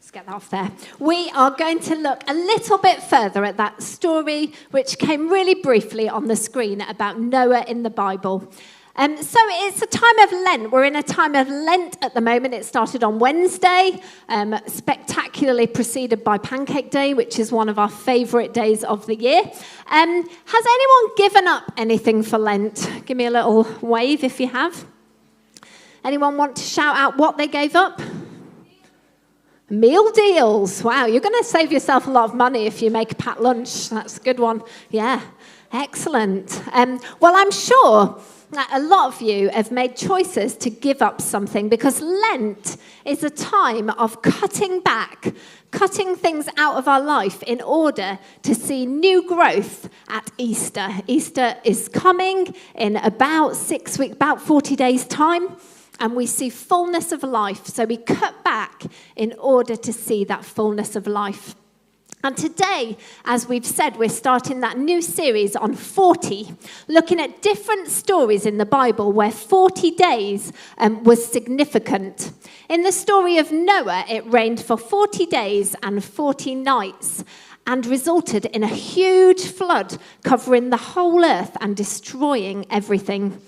Let's get that off there. We are going to look a little bit further at that story, which came really briefly on the screen about Noah in the Bible. So it's a time of Lent. We're in a time of Lent at the moment. It started on Wednesday, spectacularly preceded by Pancake Day, which is one of our favourite days of the year. Has anyone given up anything for Lent? Give me a little wave if you have. Anyone want to shout out what they gave up? Meal deals. Wow, you're going to save yourself a lot of money if you make a packed lunch. That's a good one. Yeah, excellent. Well, I'm sure that a lot of you have made choices to give up something because Lent is a time of cutting back, cutting things out of our life in order to see new growth at Easter. Easter is coming in about 6 weeks, about 40 days' time. And we see fullness of life. So we cut back in order to see that fullness of life. And today, as we've said, we're starting that new series on 40, looking at different stories in the Bible where 40 days was significant. In the story of Noah, it rained for 40 days and 40 nights and resulted in a huge flood covering the whole earth and destroying everything.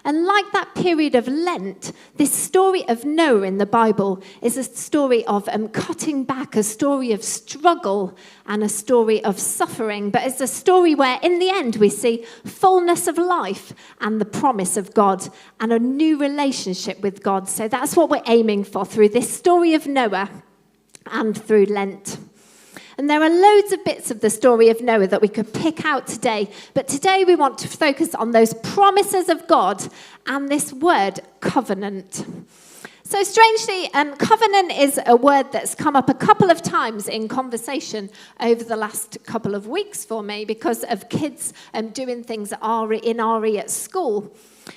And like that period of Lent, this story of Noah in the Bible is a story of cutting back, a story of struggle and a story of suffering. But it's a story where in the end we see fullness of life and the promise of God and a new relationship with God. So that's what we're aiming for through this story of Noah and through Lent. And there are loads of bits of the story of Noah that we could pick out today. But today we want to focus on those promises of God and this word, covenant. So strangely, covenant is a word that's come up a couple of times in conversation over the last couple of weeks for me because of kids doing things in RE at school.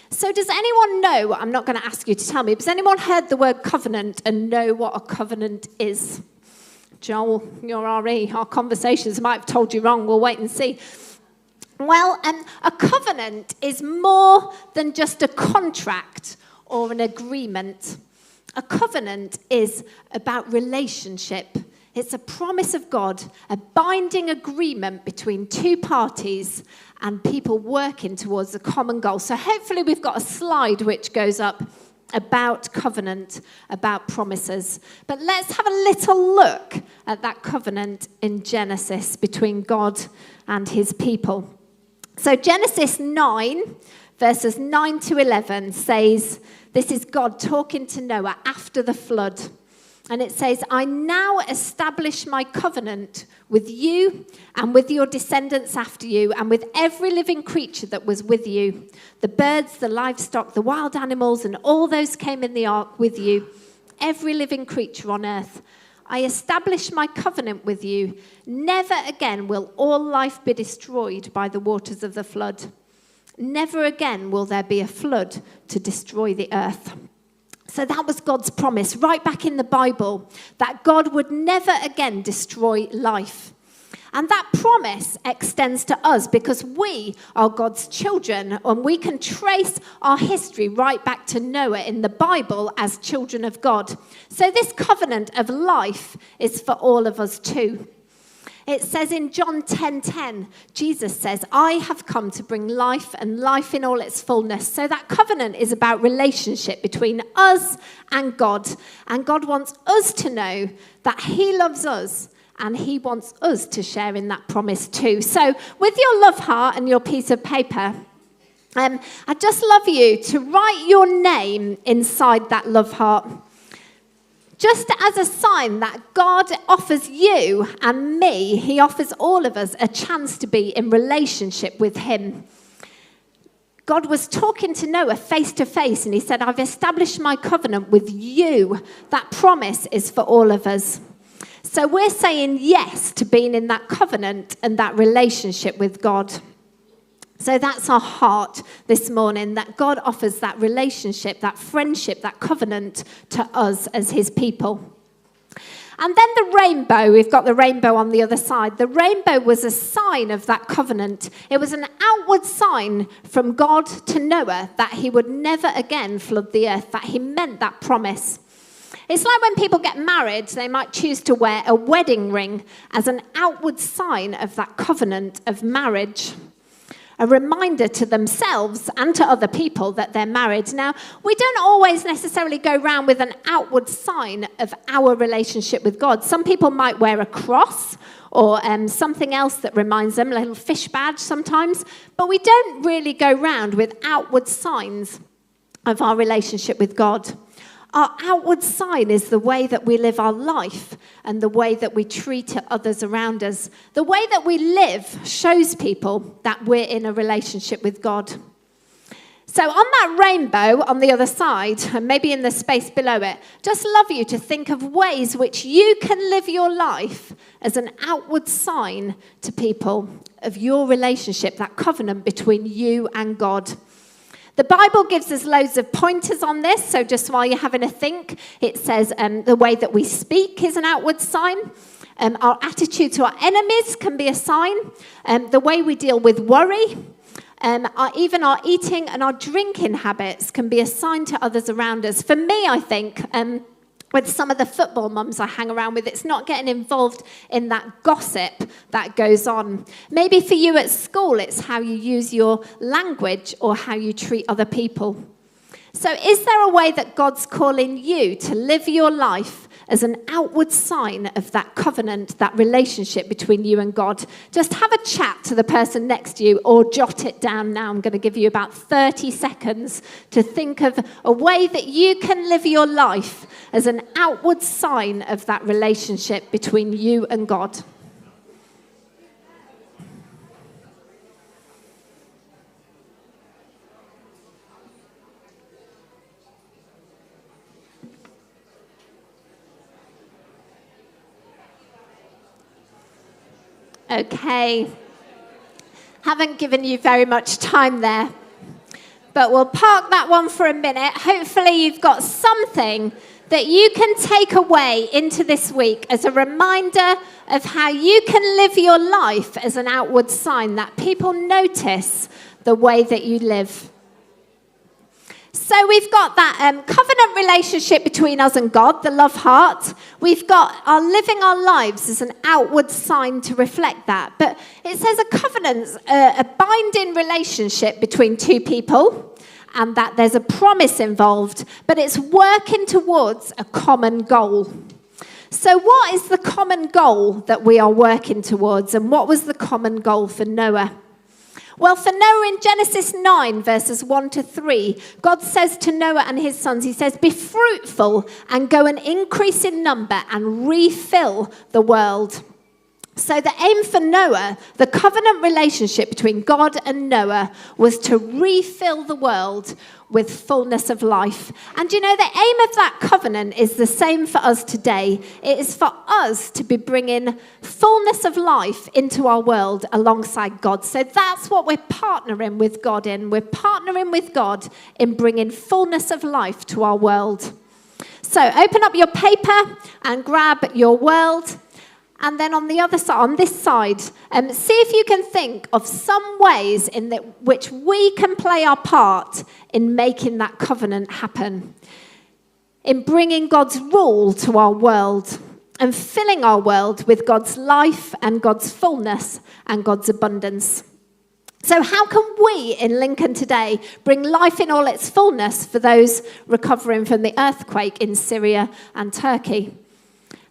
So does anyone know, I'm not going to ask you to tell me, but has anyone heard the word covenant and know what a covenant is? Joel, your RE, our conversations might have told you wrong. We'll wait and see. Well, a covenant is more than just a contract or an agreement. A covenant is about relationship. It's a promise of God, a binding agreement between two parties and people working towards a common goal. So hopefully we've got a slide which goes up about covenant, about promises. But let's have a little look at that covenant in Genesis between God and his people. So Genesis 9, verses 9 to 11 says, this is God talking to Noah after the flood. And it says, I now establish my covenant with you and with your descendants after you and with every living creature that was with you, the birds, the livestock, the wild animals, and all those came in the ark with you, every living creature on earth. I establish my covenant with you. Never again will all life be destroyed by the waters of the flood. Never again will there be a flood to destroy the earth. So that was God's promise right back in the Bible, that God would never again destroy life. And that promise extends to us because we are God's children and we can trace our history right back to Noah in the Bible as children of God. So this covenant of life is for all of us too. It says in John 10:10, Jesus says, I have come to bring life and life in all its fullness. So that covenant is about relationship between us and God. And God wants us to know that he loves us and he wants us to share in that promise too. So with your love heart and your piece of paper, I'd just love you to write your name inside that love heart. Just as a sign that God offers you and me, he offers all of us a chance to be in relationship with him. God was talking to Noah face to face and he said, I've established my covenant with you. That promise is for all of us. So we're saying yes to being in that covenant and that relationship with God. So that's our heart this morning, that God offers that relationship, that friendship, that covenant to us as his people. And then the rainbow, we've got the rainbow on the other side. The rainbow was a sign of that covenant. It was an outward sign from God to Noah that he would never again flood the earth, that he meant that promise. It's like when people get married, they might choose to wear a wedding ring as an outward sign of that covenant of marriage. A reminder to themselves and to other people that they're married. Now, we don't always necessarily go around with an outward sign of our relationship with God. Some people might wear a cross or something else that reminds them, a little fish badge sometimes, but we don't really go around with outward signs of our relationship with God. Our outward sign is the way that we live our life and the way that we treat others around us. The way that we live shows people that we're in a relationship with God. So on that rainbow on the other side, and maybe in the space below it, just love you to think of ways which you can live your life as an outward sign to people of your relationship, that covenant between you and God. The Bible gives us loads of pointers on this, so just while you're having a think, it says the way that we speak is an outward sign. Our attitude to our enemies can be a sign. The way we deal with worry, even our eating and our drinking habits can be a sign to others around us. For me, I think, with some of the football mums I hang around with, it's not getting involved in that gossip that goes on. Maybe for you at school, it's how you use your language or how you treat other people. So is there a way that God's calling you to live your life as an outward sign of that covenant, that relationship between you and God? Just have a chat to the person next to you or jot it down now. I'm going to give you about 30 seconds to think of a way that you can live your life as an outward sign of that relationship between you and God. Okay, haven't given you very much time there, but we'll park that one for a minute. Hopefully you've got something that you can take away into this week as a reminder of how you can live your life as an outward sign, that people notice the way that you live. So we've got that covenant relationship between us and God, the love heart. We've got our living our lives as an outward sign to reflect that. But it says a covenant's a binding relationship between two people, and that there's a promise involved, but it's working towards a common goal. So what is the common goal that we are working towards, and what was the common goal for Noah? Well, for Noah in Genesis 9, verses 1 to 3, God says to Noah and his sons, he says, "Be fruitful and go and increase in number and refill the world." So the aim for Noah, the covenant relationship between God and Noah, was to refill the world with fullness of life. And you know, the aim of that covenant is the same for us today. It is for us to be bringing fullness of life into our world alongside God. So that's what we're partnering with God in. We're partnering with God in bringing fullness of life to our world. So open up your paper and grab your world. And then on the other side, on this side, see if you can think of some ways in which we can play our part in making that covenant happen, in bringing God's rule to our world and filling our world with God's life and God's fullness and God's abundance. So how can we in Lincoln today bring life in all its fullness for those recovering from the earthquake in Syria and Turkey?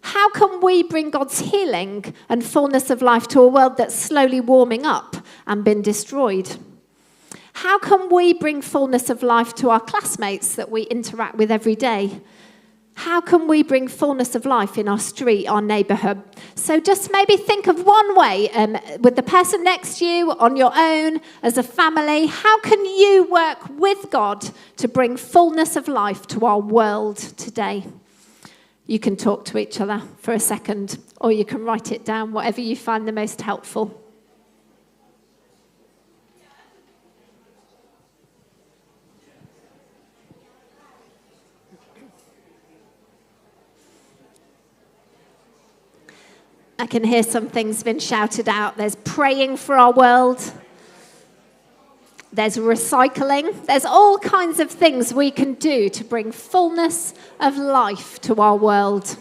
How can we bring God's healing and fullness of life to a world that's slowly warming up and been destroyed? How can we bring fullness of life to our classmates that we interact with every day? How can we bring fullness of life in our street, our neighbourhood? So just maybe think of one way with the person next to you, on your own, as a family. How can you work with God to bring fullness of life to our world today? You can talk to each other for a second, or you can write it down, whatever you find the most helpful. I can hear some things been shouted out. There's praying for our world. There's recycling. There's all kinds of things we can do to bring fullness of life to our world.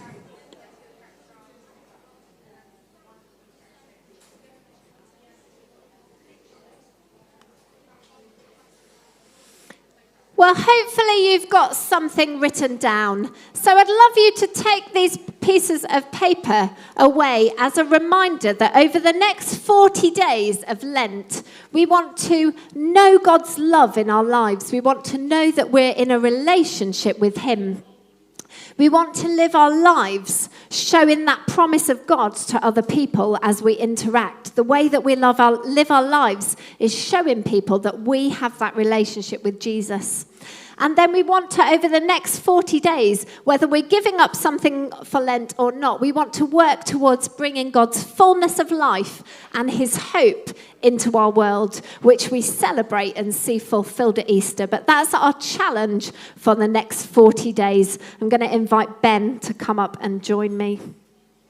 Well, hopefully you've got something written down. So I'd love you to take these pieces of paper away as a reminder that over the next 40 days of Lent, we want to know God's love in our lives. We want to know that we're in a relationship with Him. We want to live our lives showing that promise of God to other people as we interact. The way that we live our lives is showing people that we have that relationship with Jesus. And then we want to, over the next 40 days, whether we're giving up something for Lent or not, we want to work towards bringing God's fullness of life and His hope into our world, which we celebrate and see fulfilled at Easter. But that's our challenge for the next 40 days. I'm going to invite Ben to come up and join me.